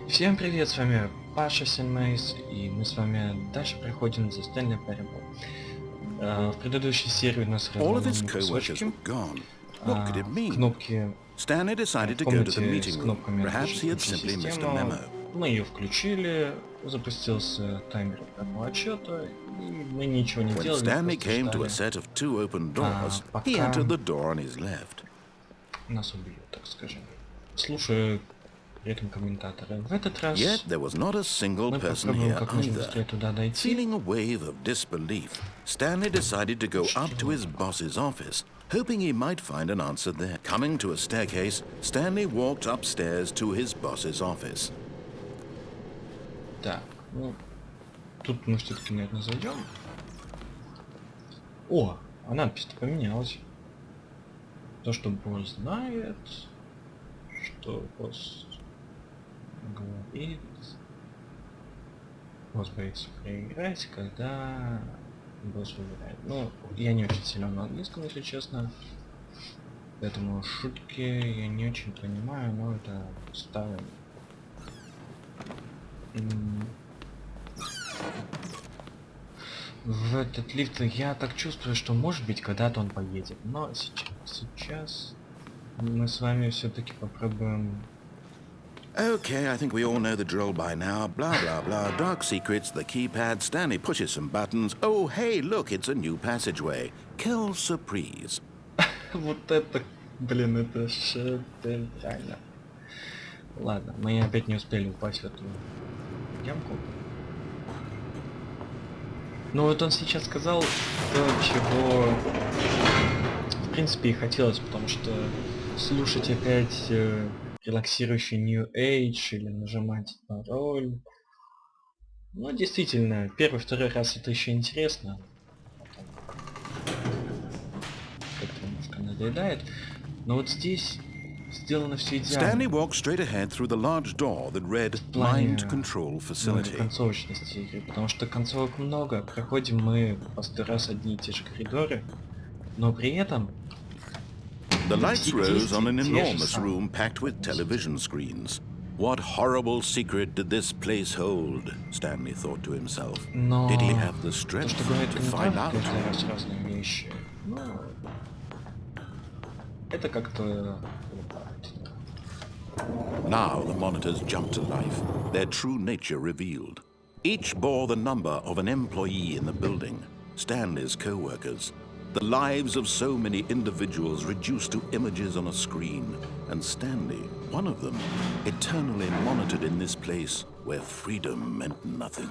Всем привет, с вами Паша synmais, и мы с вами дальше проходим за Stanley Parable. В предыдущей серии у нас All of his разломаны co-workers кусочки, were gone. What could it mean? кнопки Stanley в decided to go to the комнате с meeting room. кнопками Perhaps he had включить simply missed a систему. memo. Мы ее включили, запустился таймер обратного отсчета, и мы ничего не When делали, Stanley просто came to a ждали. set of two open doors, he пока entered the door on his left. нас убьют, так скажем. Слушаю при этом комментатора. В этот раз Yet there was not a single мы person попробуем here как можно either. быстрее туда дойти. Feeling a wave of disbelief, Stanley decided to go up to his boss's office, hoping he might find an answer there. Coming to a staircase, Stanley walked upstairs to his boss's office. Так, ну, тут мы все-таки, наверное, зайдем. О, а надпись-то поменялась. То, что босс знает, что босс говорит. Босс боится проиграть, когда босс выбирает. Ну, я не очень силен на английском, если честно. Поэтому шутки я не очень понимаю, но это ставим. В этот лифт я так чувствую, что может быть когда-то он поедет, но сейчас мы с вами все-таки попробуем. Okay, I think we all know the drill by now. Blah, blah, blah. Dark secrets, the keypad. Stanley pushes some buttons. Oh, hey, look, it's a new passageway. Kill surprise. Вот это, блин, это шедеврально. Ладно, мы опять не успели упасть в эту ямку. Ну вот он сейчас сказал то, чего в принципе и хотелось, потому что слушать опять релаксирующий New Age или нажимать пароль. Ну действительно, первый-второй раз это еще интересно. Как-то немножко надоедает. Но вот здесь сделано все идеально. Stanley walked straight ahead through the large door that read В плане Mind Control Facility. концовочности игры, потому что концовок много. Проходим мы по 100 раз одни и те же коридоры, но при этом The lights rose on an enormous room packed with television screens. What horrible secret did this place hold? Stanley thought to himself. Но Did he have the то, strength что говорит to find комментатор, out? каждый раз разные вещи, ну, это как-то Now the monitors jumped to life, their true nature revealed. Each bore the number of an employee in the building, Stanley's co-workers. The lives of so many individuals reduced to images on a screen, and Stanley, one of them, eternally monitored in this place where freedom meant nothing.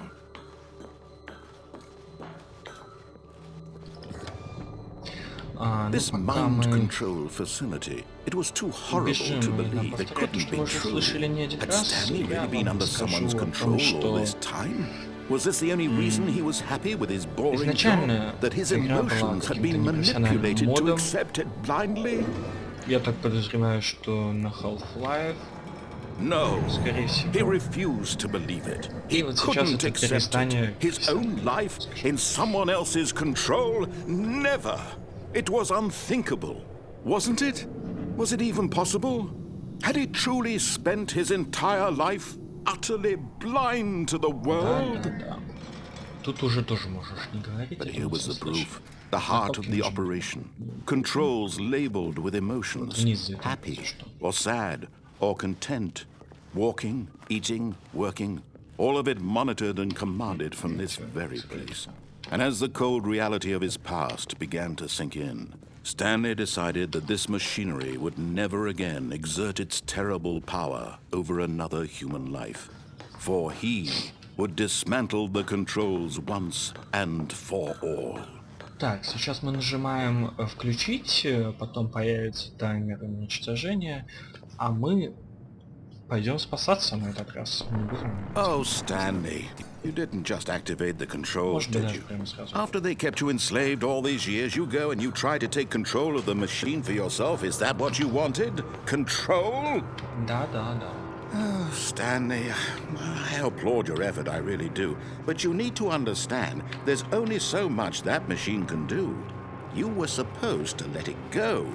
This mind control facility, it was too horrible to believe it couldn't be true. Had Stanley really been under someone's control all this time? Was this the only reason he was happy with his boring job? That his emotions had been manipulated to accept it blindly? Я так подозреваю, что на Half-Life. No, Скорее he всего. refused to believe it. He вот сейчас couldn't это accept перестание it. His own life in someone else's control? Never. It was unthinkable, wasn't it? Was it even possible? Had he truly spent his entire life utterly blind to the world? Да. Тут уже тоже можешь не говорить. But here was the proof. The heart of the operation. Controls labeled with emotions. Happy or sad or content. Walking, eating, working. All of it monitored and commanded from this very place. And as the cold reality of his past began to sink in, Stanley decided that this machinery would never again exert its terrible power over another human life. For he would dismantle the controls once and for all. Так, сейчас мы нажимаем включить, потом появится таймер уничтожения, а мы пойдем спасаться на этот раз. Oh, Stanley, you didn't just activate the controls, did you? After they kept you enslaved all these years, you go and you try to take control of the machine for yourself. Is that what you wanted? Control? Да. Oh, Stanley, I applaud your effort, I really do. But you need to understand, there's only so much that machine can do. You were supposed to let it go,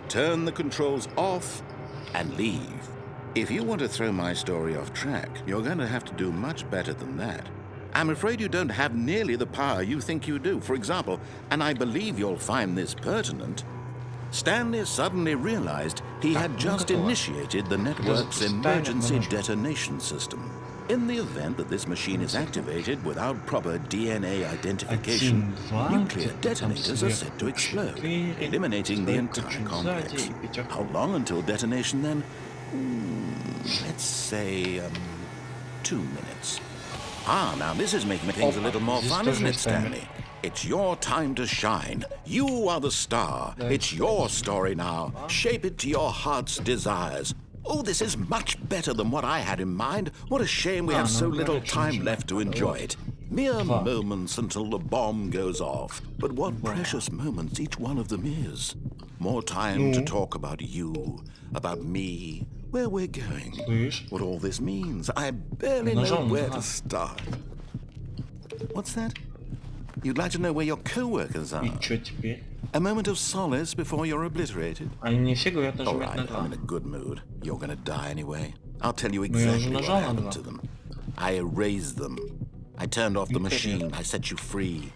turn the controls off, and leave. If you want to throw my story off track, you're going to have to do much better than that. I'm afraid you don't have nearly the power you think you do. For example, and I believe you'll find this pertinent, Stanley suddenly realized he had just initiated the network's emergency detonation system. In the event that this machine is activated without proper DNA identification, nuclear detonators are set to explode, eliminating the entire complex. How long until detonation then? Let's say, 2 minutes. Ah, now this is making things a little more fun, isn't it, Stanley? It's your time to shine. You are the star. It's your story now. Shape it to your heart's desires. Oh, this is much better than what I had in mind. What a shame we have so little time left to enjoy it. Mere moments until the bomb goes off. But what precious moments each one of them is. More time to talk about you, about me, where we're going, what all this means. I barely know where to start. What's that? You'd like to know where your co-workers are? A moment of solace before you're obliterated? All right, I'm in a good mood. You're gonna die anyway. I'll tell you exactly what happened to them. I erased them. I turned off the machine. I set you free.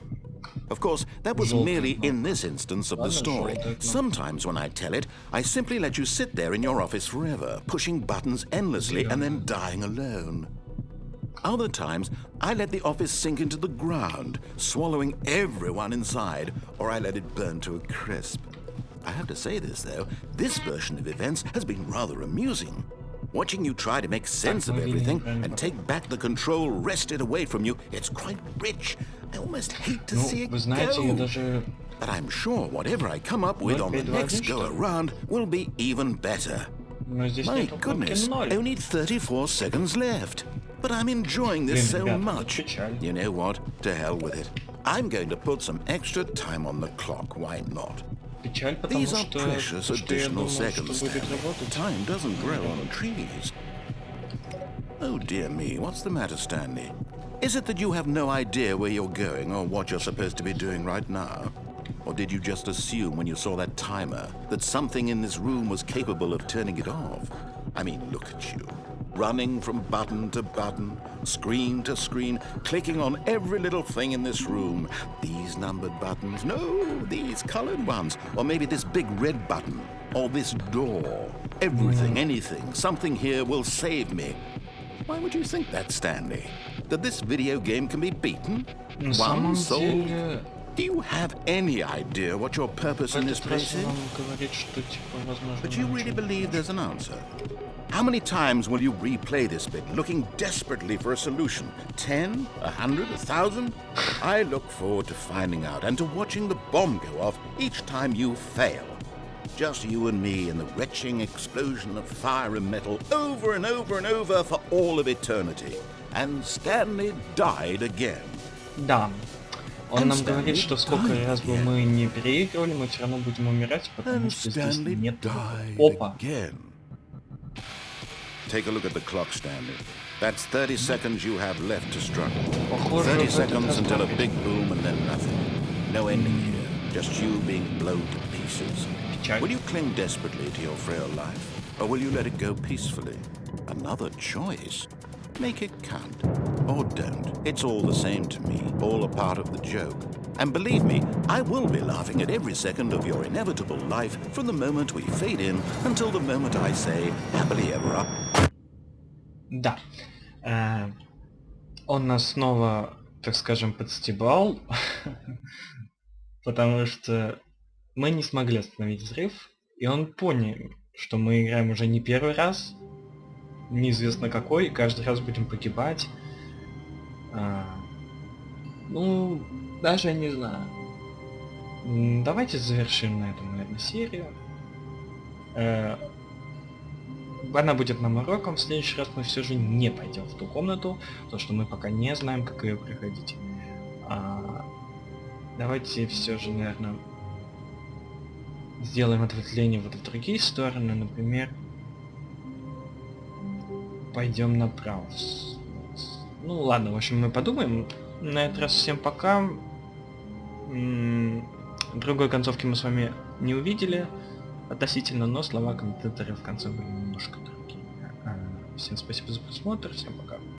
Of course, that was merely in this instance of the story. Sometimes when I tell it, I simply let you sit there in your office forever, pushing buttons endlessly and then dying alone. Other times, I let the office sink into the ground, swallowing everyone inside, or I let it burn to a crisp. I have to say this, though, this version of events has been rather amusing. Watching you try to make sense of everything and take back the control wrested away from you, it's quite rich. I almost hate to see it go. But I'm sure whatever I come up with on the next go-around will be even better. My goodness, only 34 seconds left. But I'm enjoying this so much. You know what? To hell with it. I'm going to put some extra time on the clock. Why not? These are precious additional seconds. Time doesn't grow on trees. Oh dear me, what's the matter, Stanley? Is it that you have no idea where you're going or what you're supposed to be doing right now? Or did you just assume when you saw that timer that something in this room was capable of turning it off? I mean, look at you. Running from button to button, screen to screen, clicking on every little thing in this room. These numbered buttons, no, these colored ones. Or maybe this big red button, or this door. Everything, anything, something here will save me. Why would you think that, Stanley? That this video game can be beaten? One sold? Do you have any idea what your purpose in this place is? But you really believe there's an answer? How many times will you replay this bit, looking desperately for a solution? 10? 100? 1,000? I look forward to finding out and to watching the bomb go off each time you fail. Just you and me in the retching explosion of fire and metal over and over and over for all of eternity. And Stanley died again. Да. Он нам говорит, что сколько раз бы мы не переигрывали, мы все равно будем умирать, потому что здесь нет... Опа! Take a look at the clock, Stanley. That's 30 seconds you have left to struggle. 30 seconds until a big boom and then nothing. No ending here, just you being blown to pieces. Will you cling desperately to your frail life, or will you let it go peacefully? Another choice. Make it count. Or don't. It's all the same to me, all a part of the joke. And believe me, I will be laughing at every second of your inevitable life from the moment we fade in until the moment I say, happily ever after. Да. Он нас снова, так скажем, подстебал, потому что мы не смогли остановить взрыв, и он понял, что мы играем уже не первый раз, неизвестно какой, и каждый раз будем погибать. Ну, даже не знаю. Давайте завершим на этом, наверное, серию. Она будет нам уроком. В следующий раз мы все же не пойдем в ту комнату, потому что мы пока не знаем, как ее проходить. Давайте все же, наверное, сделаем ответвление вот в другие стороны. Например, пойдем направо. Ну ладно, в общем, мы подумаем. На этот раз всем пока. Другой концовки мы с вами не увидели относительно, но слова комментаторов в конце были немножко другие. Всем спасибо за просмотр, всем пока.